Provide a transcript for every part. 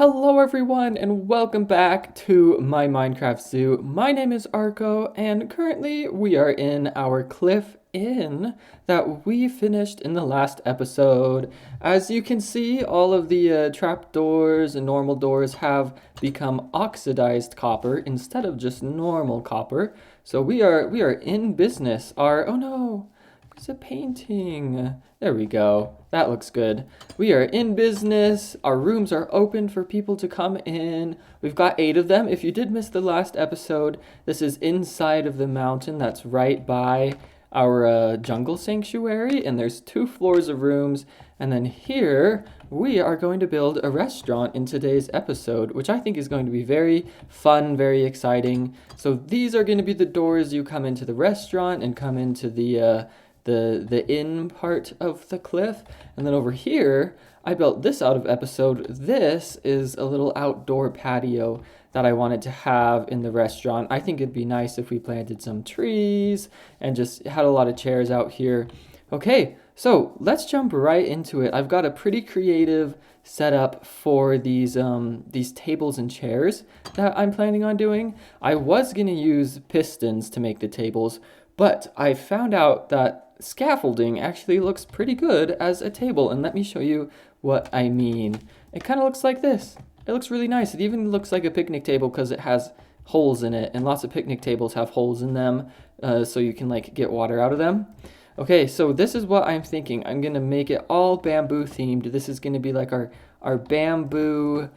Hello everyone and welcome back to my Minecraft zoo. My name is Arco and currently we are in our cliff inn that we finished in the last episode. As you can see, all of the trap doors and normal doors have become oxidized copper instead of just normal copper. So we are in business. Oh no, it's a painting. There we go. That looks good. We are in business. Our rooms are open for people to come in. We've got 8 of them. If you did miss the last episode, this is inside of the mountain that's right by our jungle sanctuary. And there's 2 floors of rooms. And then here, we are going to build a restaurant in today's episode, which I think is going to be very fun, very exciting. So these are going to be the doors you come into the restaurant and come into the inn part of the cliff. And then over here, I built this out of episode. This is a little outdoor patio that I wanted to have in the restaurant. I think it'd be nice if we planted some trees and just had a lot of chairs out here. Okay, so let's jump right into it. I've got a pretty creative setup for these tables and chairs that I'm planning on doing. I was gonna use pistons to make the tables, but I found out that scaffolding actually looks pretty good as a table, and let me show you what I mean. It kind of looks like this. It looks really nice. It even looks like a picnic table because it has holes in it, and lots of picnic tables have holes in them, so you can like get water out of them. Okay, so this is what I'm thinking. I'm gonna make it all bamboo themed. This is gonna be like our bamboo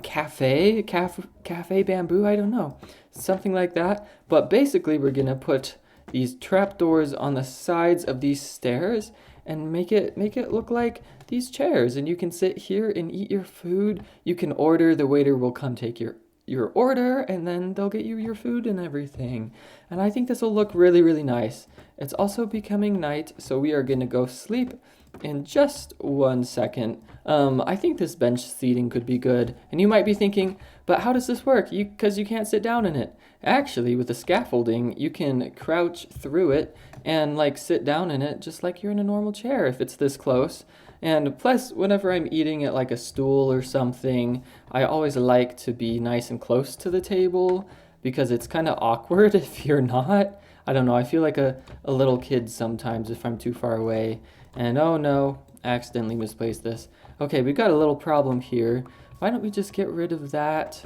cafe bamboo. I don't know, something like that. But basically, we're gonna put these trapdoors on the sides of these stairs and make it look like these chairs, and you can sit here and eat your food. You can order, the waiter will come take your order, and then they'll get you your food and everything. And I think this will look really, really nice. It's also becoming night, so we are gonna go sleep in just 1 second. I think this bench seating could be good. And you might be thinking, but how does this work? Because you can't sit down in it. Actually, with the scaffolding, you can crouch through it and like sit down in it just like you're in a normal chair if it's this close. And plus, whenever I'm eating at like a stool or something, I always like to be nice and close to the table because it's kind of awkward if you're not. I don't know, I feel like a little kid sometimes if I'm too far away. And oh no, I accidentally misplaced this. Okay, we've got a little problem here. Why don't we just get rid of that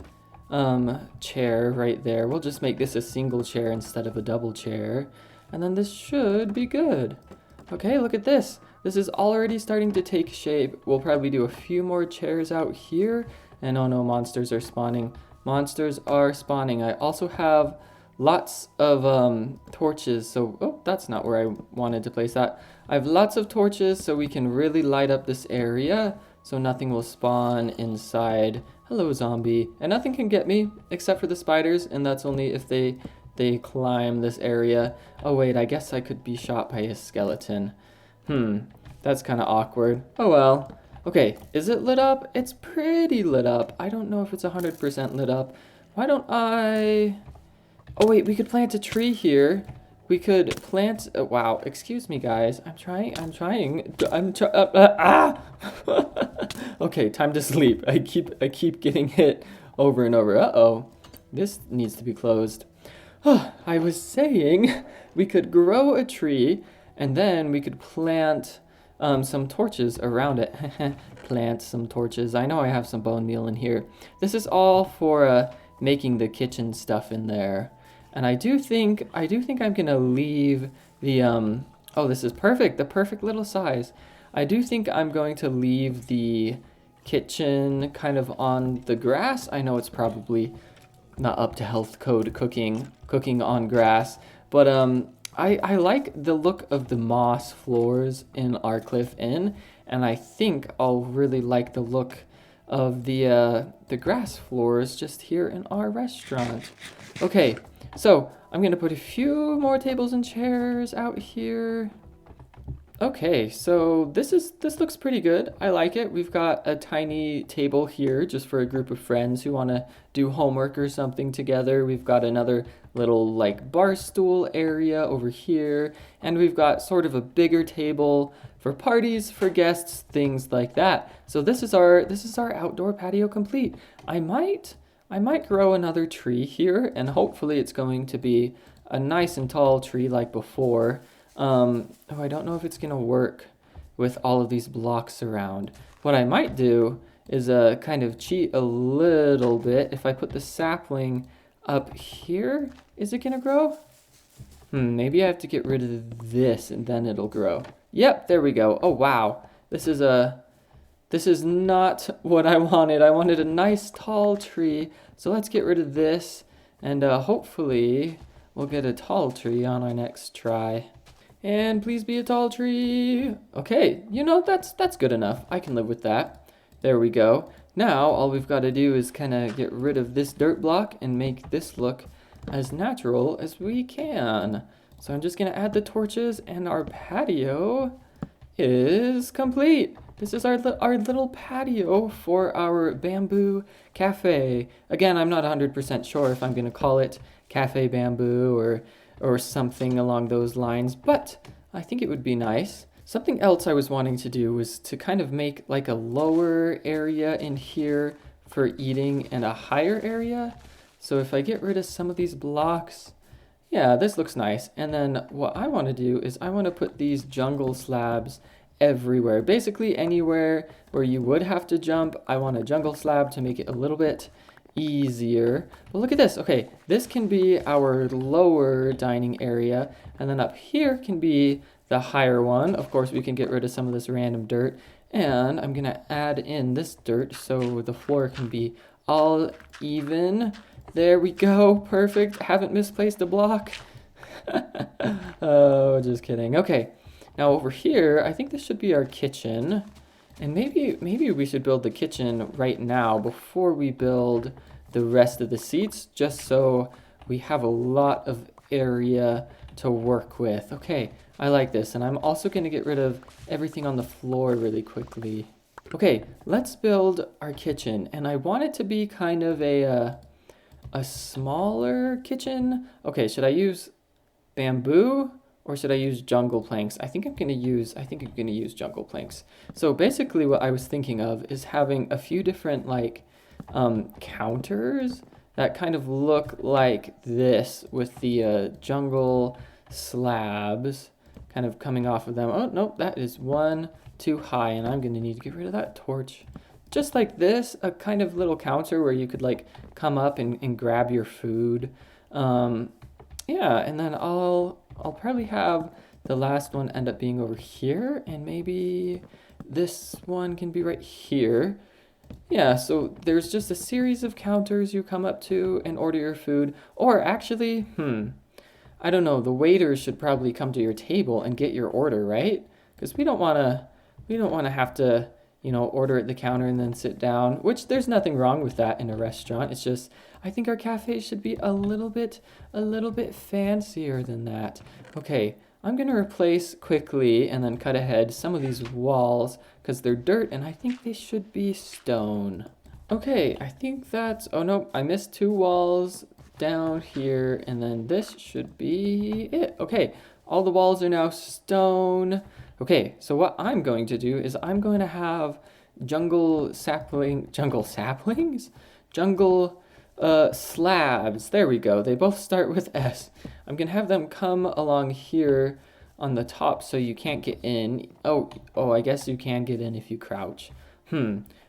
chair right there? We'll just make this a single chair instead of a double chair. And then this should be good. Okay, look at this. This is already starting to take shape. We'll probably do a few more chairs out here. And oh no, monsters are spawning. Monsters are spawning. I also have lots of torches. So, oh, that's not where I wanted to place that. I have lots of torches so we can really light up this area so nothing will spawn inside. Hello, zombie. And nothing can get me except for the spiders, and that's only if they climb this area. Oh wait, I guess I could be shot by a skeleton. That's kind of awkward. Oh well. Okay, is it lit up? It's pretty lit up. I don't know if it's 100% lit up. Why don't I... Oh wait, we could plant a tree here. We could plant... wow, excuse me guys. I'm trying. Okay, time to sleep. I keep getting hit over and over. Uh-oh. This needs to be closed. I was saying we could grow a tree and then we could plant some torches around it. Plant some torches. I know I have some bone meal in here. This is all for making the kitchen stuff in there. And I do think I'm gonna leave the oh, this is perfect, the perfect little size. I do think I'm going to leave the kitchen kind of on the grass. I know it's probably not up to health code cooking on grass, but I like the look of the moss floors in our cliff inn, and I think I'll really like the look of the grass floors just here in our restaurant. Okay, so I'm gonna put a few more tables and chairs out here. Okay, so this looks pretty good. I like it. We've got a tiny table here just for a group of friends who want to do homework or something together. We've got another little like bar stool area over here, and we've got sort of a bigger table for parties, for guests, things like that. So this is our outdoor patio complete. I might grow another tree here, and hopefully it's going to be a nice and tall tree like before. Oh, I don't know if it's gonna work with all of these blocks around. What I might do is kind of cheat a little bit. If I put the sapling up here, is it gonna grow? Maybe I have to get rid of this and then it'll grow. Yep, there we go. Oh wow, this is not what I wanted. I wanted a nice tall tree. So let's get rid of this, and hopefully we'll get a tall tree on our next try. And please be a tall tree. Okay, you know, that's good enough. I can live with that. There we go. Now all we've got to do is kind of get rid of this dirt block and make this look as natural as we can. So I'm just gonna add the torches, and our patio is complete. This is our little patio for our bamboo cafe. Again, I'm not 100% sure if I'm gonna call it Cafe Bamboo or something along those lines, but I think it would be nice. Something else I was wanting to do was to kind of make like a lower area in here for eating and a higher area. So if I get rid of some of these blocks, yeah, this looks nice. And then what I want to do is I want to put these jungle slabs everywhere. Basically anywhere where you would have to jump, I want a jungle slab to make it a little bit easier. But look at this. Okay, this can be our lower dining area, and then up here can be the higher one. Of course, we can get rid of some of this random dirt, and I'm gonna add in this dirt so the floor can be all even. There we go. Perfect. Haven't misplaced a block. Oh, just kidding. Okay. Now over here, I think this should be our kitchen. And maybe we should build the kitchen right now before we build the rest of the seats, just so we have a lot of area to work with. Okay, I like this. And I'm also going to get rid of everything on the floor really quickly. Okay, let's build our kitchen. And I want it to be kind of a smaller kitchen. Okay, should I use bamboo or should I use jungle planks? I think I'm gonna use jungle planks. So basically what I was thinking of is having a few different like counters that kind of look like this with the jungle slabs kind of coming off of them. Oh, nope, that is one too high, and I'm gonna need to get rid of that torch. Just like this, a kind of little counter where you could like come up and grab your food. Yeah, and then I'll probably have the last one end up being over here, and maybe this one can be right here. Yeah, so there's just a series of counters you come up to and order your food. Or actually, I don't know, the waiters should probably come to your table and get your order, right? Because we don't want to have to, you know, order at the counter and then sit down, which there's nothing wrong with that in a restaurant. It's just, I think our cafe should be a little bit fancier than that. Okay, I'm going to replace quickly and then cut ahead some of these walls because they're dirt and I think they should be stone. Okay, I think that's, oh no, I missed two walls down here, and then this should be it. Okay, all the walls are now stone. Okay, so what I'm going to do is I'm going to have jungle slabs. There we go. They both start with S. I'm going to have them come along here on the top so you can't get in. Oh, I guess you can get in if you crouch.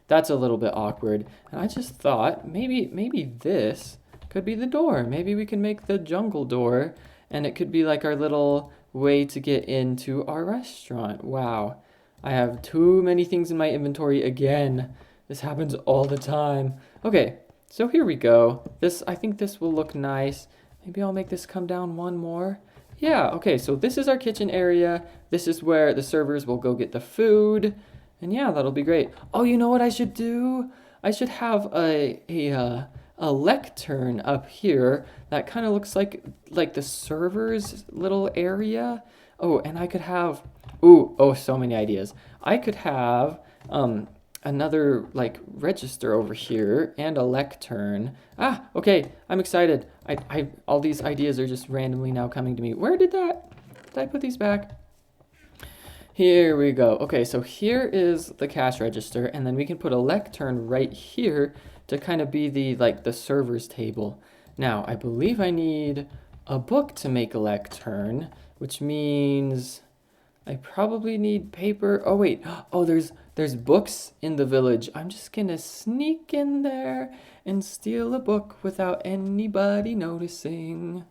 That's a little bit awkward. And I just thought maybe this could be the door. Maybe we can make the jungle door, and it could be like our little way to get into our restaurant. Wow, I have too many things in my inventory again. This happens all the time. Okay, so here we go. I think this will look nice. Maybe I'll make this come down one more. Yeah, okay, so this is our kitchen area. This is where the servers will go get the food. And yeah, that'll be great. Oh, you know what I should do? I should have a lectern up here that kind of looks like the server's little area. Oh, and I could have, so many ideas. I could have another like register over here and a lectern. Okay, I'm excited. I all these ideas are just randomly now coming to me. Where did I put these back? Here we go. Okay, so here is the cash register, and then we can put a lectern right here to kind of be the like the server's table. Now, I believe I need a book to make a lectern, which means I probably need paper. Oh wait. Oh, there's books in the village. I'm just gonna sneak in there and steal a book without anybody noticing.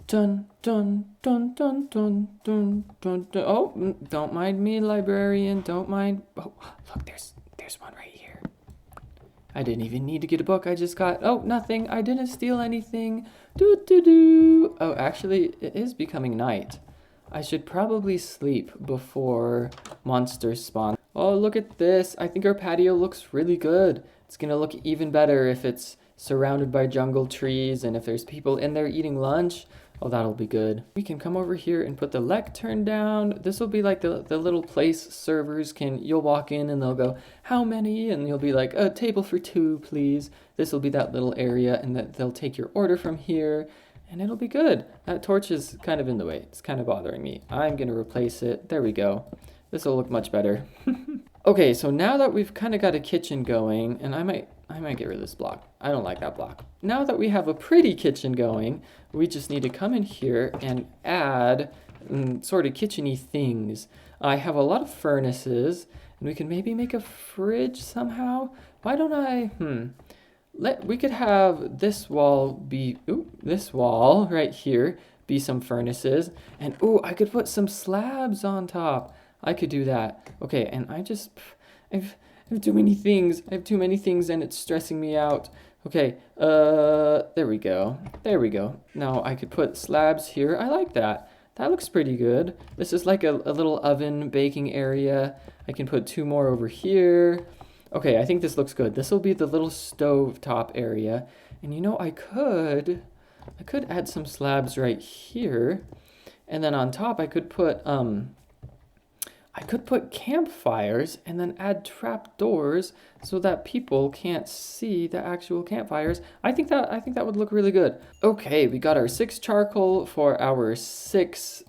Dun dun dun dun dun dun dun dun. Oh, don't mind me, librarian. Don't mind. Oh, look, there's one right here. I didn't even need to get a book. I just got. Oh, nothing. I didn't steal anything. Do do do. Oh, actually, it is becoming night. I should probably sleep before monsters spawn. Oh, look at this. I think our patio looks really good. It's gonna look even better if it's surrounded by jungle trees and if there's people in there eating lunch. Oh, that'll be good. We can come over here and put the lectern down. This will be like the little place servers can, you'll walk in and they'll go, how many? And you'll be like, a table for 2, please. This will be that little area and that they'll take your order from here. And it'll be good. That torch is kind of in the way. It's kind of bothering me. I'm gonna replace it. There we go. This will look much better. Okay, so now that we've kind of got a kitchen going, and I might get rid of this block. I don't like that block. Now that we have a pretty kitchen going, we just need to come in here and add sort of kitchen-y things. I have a lot of furnaces, and we can maybe make a fridge somehow. Why don't I, we could have this wall be, this wall right here be some furnaces. And, I could put some slabs on top. I could do that. Okay, and I have too many things. I have too many things and it's stressing me out. Okay, there we go. There we go. Now I could put slabs here. I like that. That looks pretty good. This is like a little oven baking area. I can put 2 more over here. Okay, I think this looks good. This will be the little stove top area. And you know, I could add some slabs right here. And then on top I could put campfires and then add trap doors so that people can't see the actual campfires. I think that would look really good. Okay, we got our 6 charcoal for our 6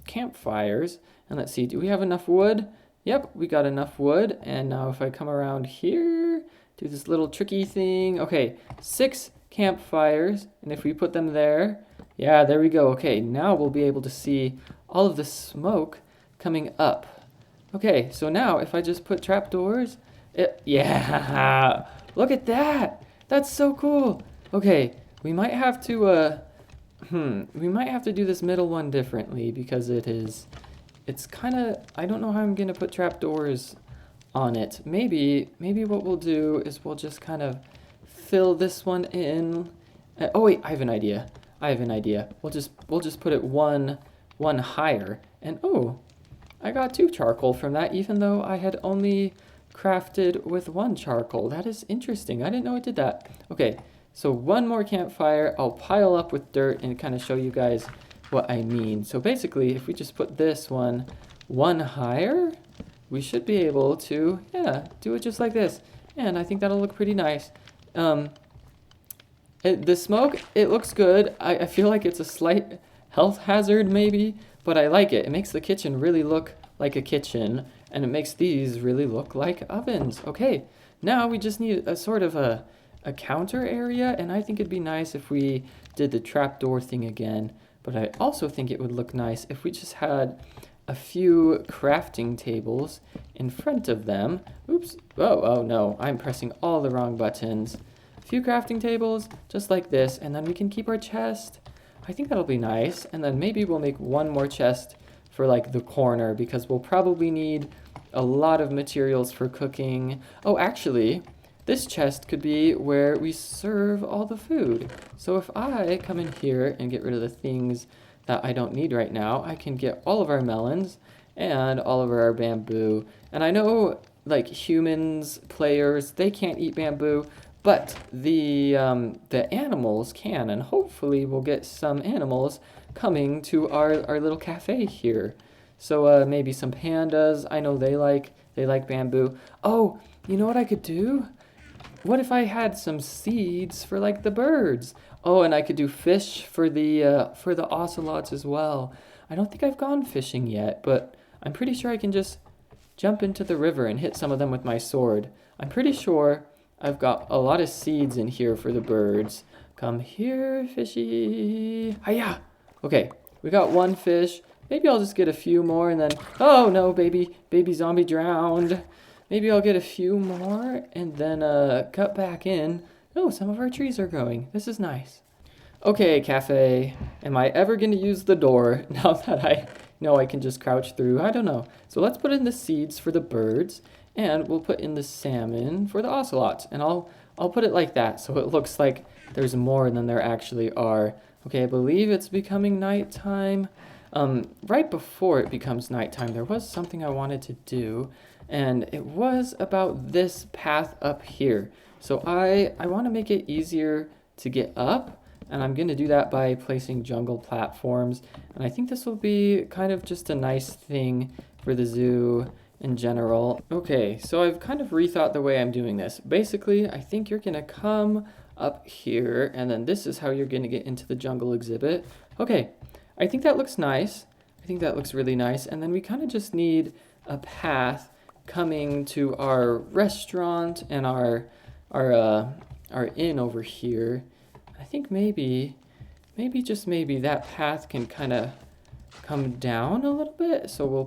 campfires. And let's see, do we have enough wood? Yep, we got enough wood. And now if I come around here, do this little tricky thing. Okay, 6 campfires. And if we put them there, yeah, there we go. Okay, now we'll be able to see all of the smoke coming up. Okay, so now if I just put trapdoors, yeah, look at that. That's so cool. Okay, we might have to do this middle one differently because it's kind of, I don't know how I'm gonna put trapdoors on it. Maybe what we'll do is we'll just kind of fill this one in. Oh wait, I have an idea. We'll just put it one higher, and I got 2 charcoal from that, even though I had only crafted with 1 charcoal. That is interesting. I didn't know it did that. Okay, so 1 more campfire. I'll pile up with dirt and kind of show you guys what I mean. So basically, if we just put this one higher, we should be able to, do it just like this. And I think that'll look pretty nice. The smoke, it looks good. I feel like it's a slight health hazard maybe, but I like it. It makes the kitchen really look like a kitchen, and it makes these really look like ovens. Okay, now we just need a sort of a counter area, and I think it'd be nice if we did the trapdoor thing again, but I also think it would look nice if we just had a few crafting tables in front of them. Oops, oh no, I'm pressing all the wrong buttons. A few crafting tables, just like this, and then we can keep our chest. I think that'll be nice, and then maybe we'll make 1 more chest for like the corner because we'll probably need a lot of materials for cooking. Oh, actually, this chest could be where we serve all the food. So if I come in here and get rid of the things that I don't need right now, I can get all of our melons and all of our bamboo. And I know like humans, players, they can't eat bamboo, but the animals can, and hopefully we'll get some animals coming to our little cafe here. So maybe some pandas. I know they like bamboo. Oh, you know what I could do? What if I had some seeds for like the birds? Oh, and I could do fish for the ocelots as well. I don't think I've gone fishing yet, but I'm pretty sure I can just jump into the river and hit some of them with my sword. I'm pretty sure I've got a lot of seeds in here for the birds. Come here, fishy. Hiya! Okay, we got one fish. Maybe I'll just get a few more and then... Oh, no, baby zombie drowned. Maybe I'll get a few more and then cut back in. Oh, some of our trees are growing. This is nice. Okay, cafe. Am I ever going to use the door now that I know I can just crouch through? I don't know. So let's put in the seeds for the birds, and we'll put in the salmon for the ocelots. And I'll put it like that so it looks like there's more than there actually are. Okay, I believe it's becoming nighttime. Right before it becomes nighttime, there was something I wanted to do, and it was about this path up here. So I want to make it easier to get up, and I'm going to do that by placing jungle platforms. And I think this will be kind of just a nice thing for the zoo in general. Okay, so I've kind of rethought the way I'm doing this. Basically, I think you're going to come up here, and then this is how you're going to get into the jungle exhibit. Okay, I think that looks nice. I think that looks really nice. And then we kind of just need a path coming to our restaurant and our inn over here. I think maybe just maybe that path can kind of come down a little bit. So we'll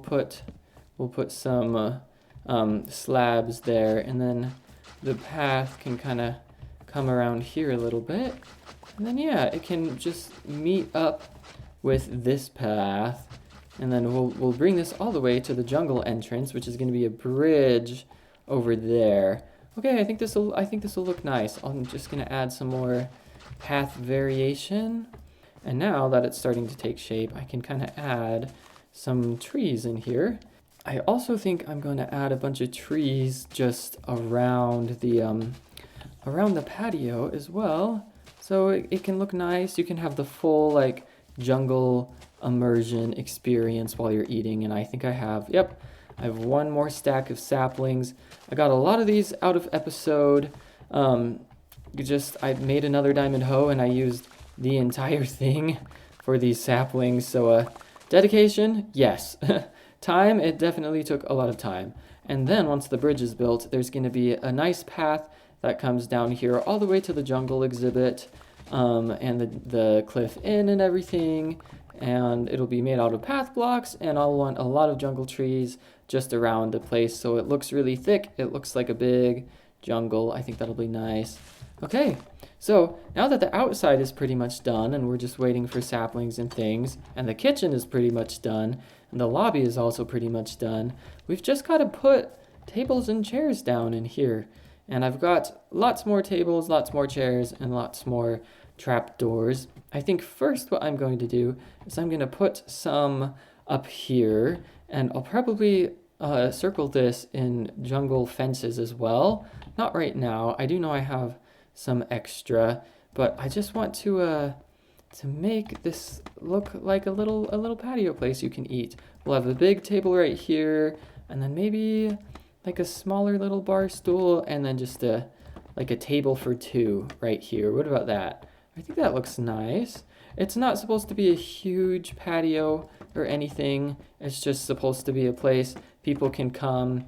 put some slabs there, and then the path can kind of come around here a little bit. And then yeah, it can just meet up with this path, and then we'll bring this all the way to the jungle entrance, which is going to be a bridge over there. Okay, I think this will look nice. I'm just going to add some more path variation, and now that it's starting to take shape, I can kind of add some trees in here. I also think I'm going to add a bunch of trees just around the patio as well, so it can look nice. You can have the full like jungle immersion experience while you're eating. And I think I have one more stack of saplings. I got a lot of these out of episode. I made another diamond hoe and I used the entire thing for these saplings. So dedication, yes. Time, it definitely took a lot of time. And then once the bridge is built, there's going to be a nice path that comes down here all the way to the jungle exhibit, and the cliff inn and everything. And it'll be made out of path blocks, and I'll want a lot of jungle trees just around the place so it looks really thick. It looks like a big jungle. I think that'll be nice. Okay, so now that the outside is pretty much done and we're just waiting for saplings and things, and the kitchen is pretty much done, and the lobby is also pretty much done, we've just got to put tables and chairs down in here. And I've got lots more tables, lots more chairs, and lots more trapdoors. I think first what I'm going to do is I'm going to put some up here, and I'll probably circle this in jungle fences as well. Not right now. I do know I have some extra, but I just want to make this look like a little patio place you can eat. We'll have a big table right here, and then maybe like a smaller little bar stool, and then just like a table for two right here. What about that? I think that looks nice. It's not supposed to be a huge patio or anything. It's just supposed to be a place people can come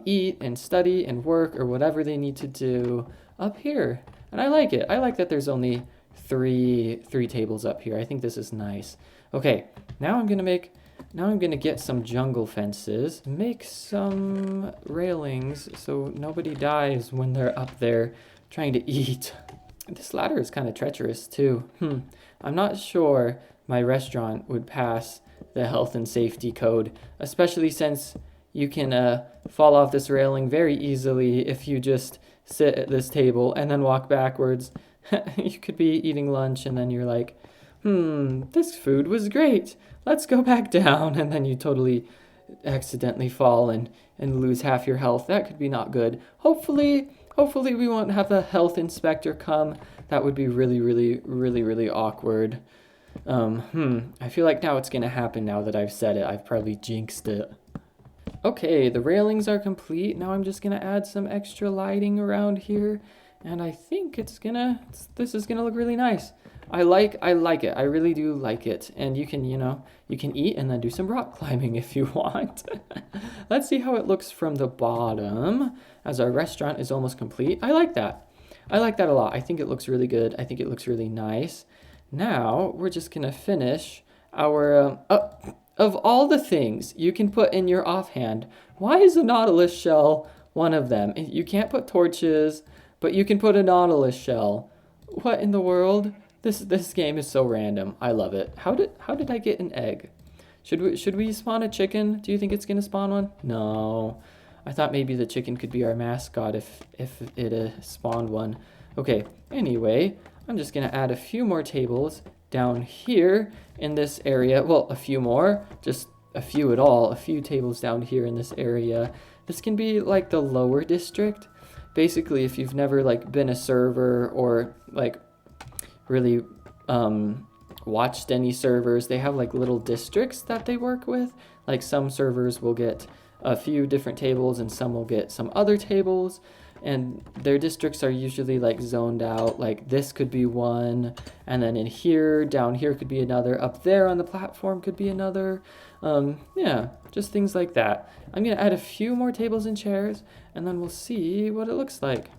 eat and study and work or whatever they need to do up here. And I like it. I like that there's only three tables up here. I think this is nice. Okay, now I'm gonna get some jungle fences, make some railings so nobody dies when they're up there trying to eat. This ladder is kind of treacherous too. I'm not sure my restaurant would pass the health and safety code, especially since you can fall off this railing very easily if you just sit at this table and then walk backwards. You could be eating lunch and then you're like, this food was great. Let's go back down. And then you totally accidentally fall and lose half your health. That could be not good. Hopefully we won't have the health inspector come. That would be really awkward. I feel like now it's going to happen now that I've said it. I've probably jinxed it. Okay, the railings are complete. Now I'm just going to add some extra lighting around here. And I think this is going to look really nice. I like it. I really do like it. And you can, you can eat and then do some rock climbing if you want. Let's see how it looks from the bottom as our restaurant is almost complete. I like that. I like that a lot. I think it looks really good. I think it looks really nice. Now we're just gonna finish our, of all the things you can put in your offhand, why is a nautilus shell one of them? You can't put torches, but you can put a nautilus shell. What in the world? This game is so random. I love it. How did I get an egg? Should we spawn a chicken? Do you think it's gonna spawn one? No. I thought maybe the chicken could be our mascot if it spawned one. Okay, anyway, I'm just gonna add a few more tables down here in this area. Well, a few more, just a few at all, a few tables down here in this area. This can be like the lower district. Basically, if you've never like been a server or like really watched any servers, they have like little districts that they work with. Like some servers will get a few different tables and some will get some other tables, and their districts are usually like zoned out. Like this could be one, and then in here, down here could be another, up there on the platform could be another. Yeah, just things like that. I'm gonna add a few more tables and chairs, and then we'll see what it looks like.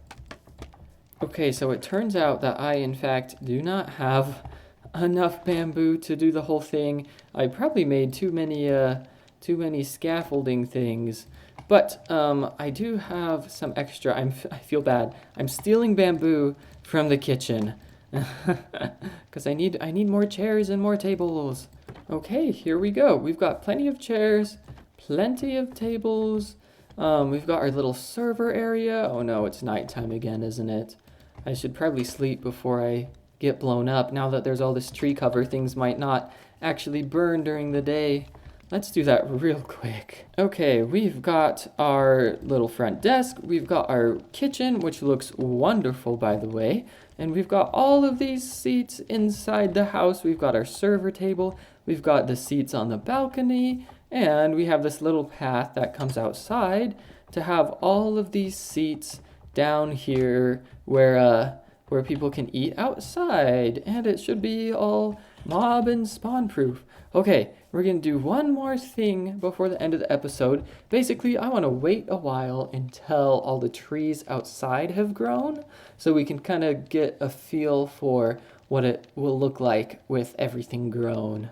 Okay, so it turns out that I, in fact, do not have enough bamboo to do the whole thing. I probably made too many scaffolding things, but I do have some extra. I feel bad. I'm stealing bamboo from the kitchen because I need more chairs and more tables. Okay, here we go. We've got plenty of chairs, plenty of tables. We've got our little server area. Oh no, it's nighttime again, isn't it? I should probably sleep before I get blown up. Now that there's all this tree cover, things might not actually burn during the day. Let's do that real quick. Okay, we've got our little front desk. We've got our kitchen, which looks wonderful, by the way. And we've got all of these seats inside the house. We've got our server table. We've got the seats on the balcony. And we have this little path that comes outside to have all of these seats down here where people can eat outside. And it should be all mob and spawn proof. Okay, we're gonna do one more thing before the end of the episode. Basically, I want to wait a while until all the trees outside have grown, so we can kind of get a feel for what it will look like with everything grown.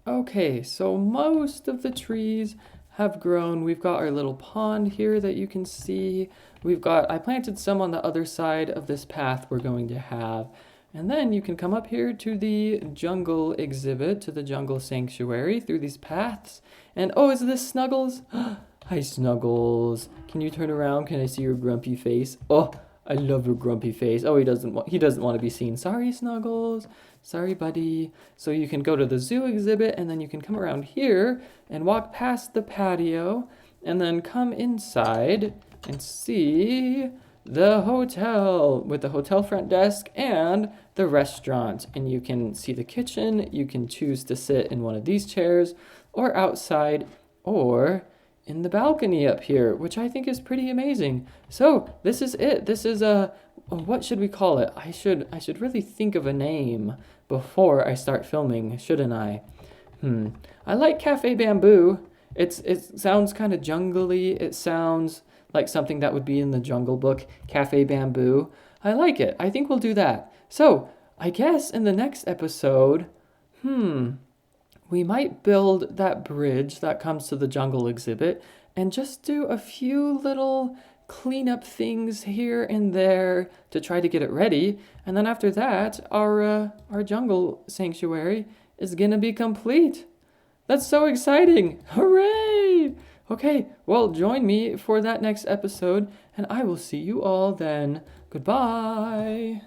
Okay, so most of the trees have grown. We've got our little pond here that you can see. I planted some on the other side of this path we're going to have. And then you can come up here to the jungle exhibit, to the jungle sanctuary through these paths. And oh, is this Snuggles? Hi, Snuggles. Can you turn around? Can I see your grumpy face? Oh, I love your grumpy face. Oh, he doesn't want to be seen. Sorry, Snuggles. Sorry, buddy. So you can go to the zoo exhibit, and then you can come around here and walk past the patio, and then come inside and see the hotel with the hotel front desk and the restaurant. And you can see the kitchen. You can choose to sit in one of these chairs or outside or in the balcony up here, which I think is pretty amazing. So this is it. This is what should we call it? I should really think of a name before I start filming, shouldn't I? I like Cafe Bamboo. It sounds kind of jungly. It sounds like something that would be in the Jungle Book, Cafe Bamboo. I like it. I think we'll do that. So, I guess in the next episode, we might build that bridge that comes to the jungle exhibit and just do a few little cleanup things here and there to try to get it ready. And then after that, our jungle sanctuary is gonna be complete. That's so exciting. Hooray! Okay, well, join me for that next episode, and I will see you all then. Goodbye.